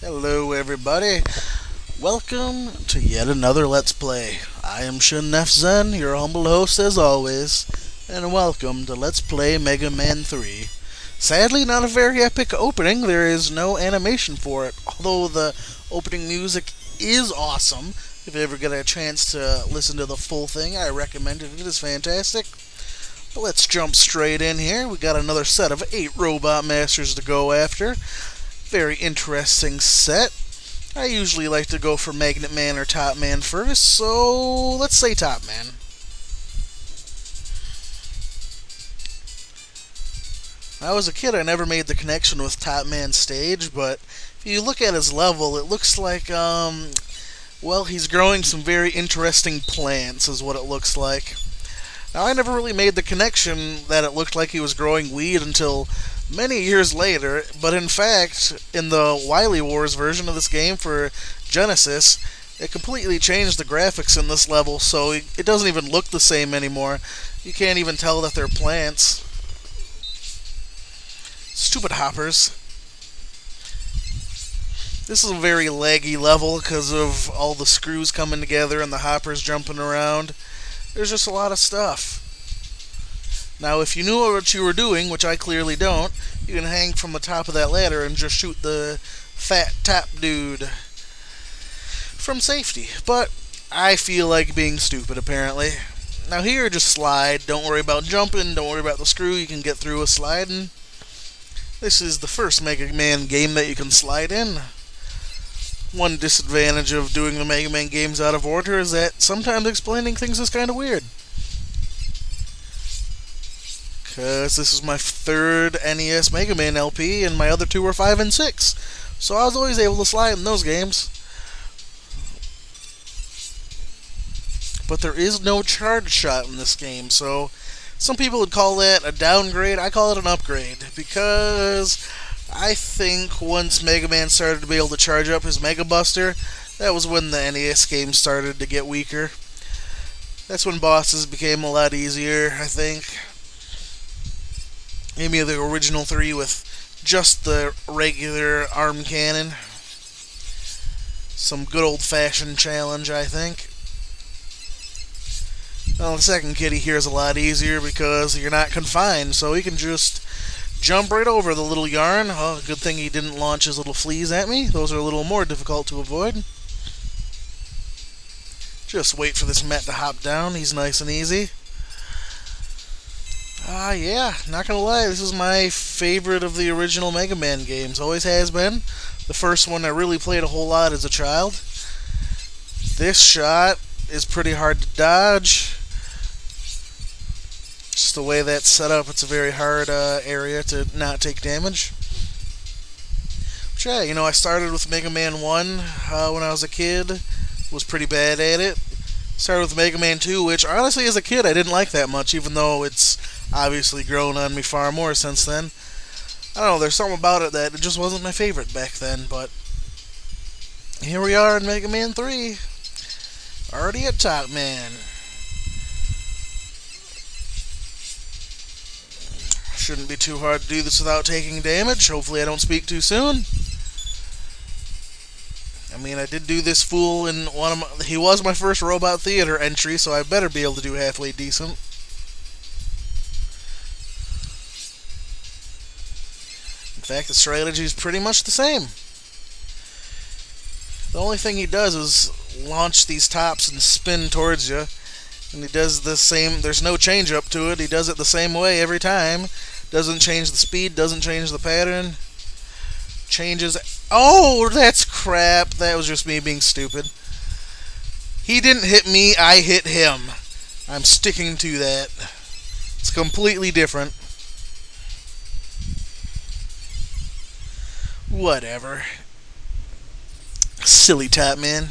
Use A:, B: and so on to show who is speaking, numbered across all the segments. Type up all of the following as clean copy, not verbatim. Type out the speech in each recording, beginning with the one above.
A: Hello, everybody. Welcome to yet another Let's Play. I am ShinNefzen, your humble host as always, and welcome to Let's Play Mega Man 3. Sadly, not a very epic opening. There is no animation for it, although the opening music is awesome. If you ever get a chance to listen to the full thing, I recommend it. It is fantastic. But let's jump straight in here. We got another set of 8 Robot Masters to go after. Very interesting set. I usually like to go for Magnet Man or Top Man first, so let's say Top Man. When I was a kid, I never made the connection with Top Man's stage, but if you look at his level, it looks like, well, he's growing some very interesting plants, is what it looks like. Now, I never really made the connection that it looked like he was growing weed until many years later, but in fact, in the Wily Wars version of this game for Genesis, it completely changed the graphics in this level, so it doesn't even look the same anymore. You can't even tell that they're plants. Stupid hoppers. This is a very laggy level because of all the screws coming together and the hoppers jumping around. There's just a lot of stuff. Now, if you knew what you were doing, which I clearly don't, you can hang from the top of that ladder and just shoot the fat top dude from safety. But I feel like being stupid, apparently. Now here, just slide. Don't worry about jumping. Don't worry about the screw. You can get through with sliding. This is the first Mega Man game that you can slide in. One disadvantage of doing the Mega Man games out of order is that sometimes explaining things is kind of weird. Because this is my third NES Mega Man LP, and my other two were 5 and 6. So I was always able to slide in those games. But there is no charge shot in this game, so some people would call that a downgrade. I call it an upgrade, because I think once Mega Man started to be able to charge up his Mega Buster, that was when the NES games started to get weaker. That's when bosses became a lot easier, I think. Maybe the original 3 with just the regular arm cannon. Some good old-fashioned challenge, I think. Well, the second kitty here is a lot easier because you're not confined, so he can just jump right over the little yarn. Oh, good thing he didn't launch his little fleas at me. Those are a little more difficult to avoid. Just wait for this Met to hop down. He's nice and easy. Yeah, not gonna lie, this is my favorite of the original Mega Man games. Always has been. The first one I really played a whole lot as a child. This shot is pretty hard to dodge. Just the way that's set up, it's a very hard area to not take damage. But yeah, I started with Mega Man 1 when I was a kid. Was pretty bad at it. Started with Mega Man 2, which honestly as a kid I didn't like that much, even though it's obviously grown on me far more since then. I don't know, there's something about it that it just wasn't my favorite back then, but here we are in Mega Man 3. Already at Top Man. Shouldn't be too hard to do this without taking damage. Hopefully I don't speak too soon. I mean, I did do this fool in he was my first Robot Theater entry, so I better be able to do halfway decent. In fact, the strategy is pretty much the same. The only thing he does is launch these tops and spin towards you. And he does the same, there's no change up to it. He does it the same way every time. Doesn't change the speed, doesn't change the pattern. Changes. Oh, that's crap. That was just me being stupid. He didn't hit me, I hit him. I'm sticking to that. It's completely different. Whatever. Silly Top Man.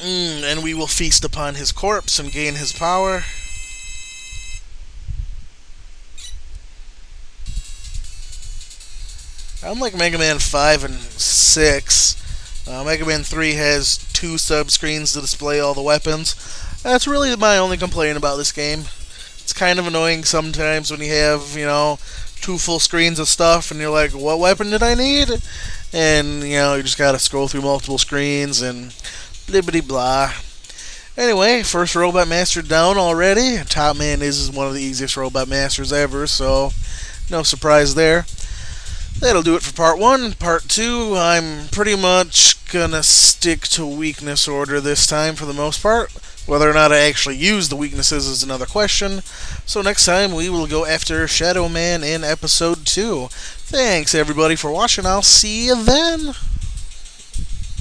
A: And we will feast upon his corpse and gain his power. Unlike Mega Man 5 and 6, Mega Man 3 has 2 sub-screens to display all the weapons. That's really my only complaint about this game. It's kind of annoying sometimes when you have, two full screens of stuff and you're like, what weapon did I need? And, you just gotta scroll through multiple screens and blibbity blah. Anyway, first robot master down already. Top Man is one of the easiest robot masters ever, so no surprise there. That'll do it for part 1. Part 2, I'm pretty much gonna stick to weakness order this time for the most part. Whether or not I actually use the weaknesses is another question. So next time we will go after Shadow Man in episode 2. Thanks everybody for watching. I'll see you then.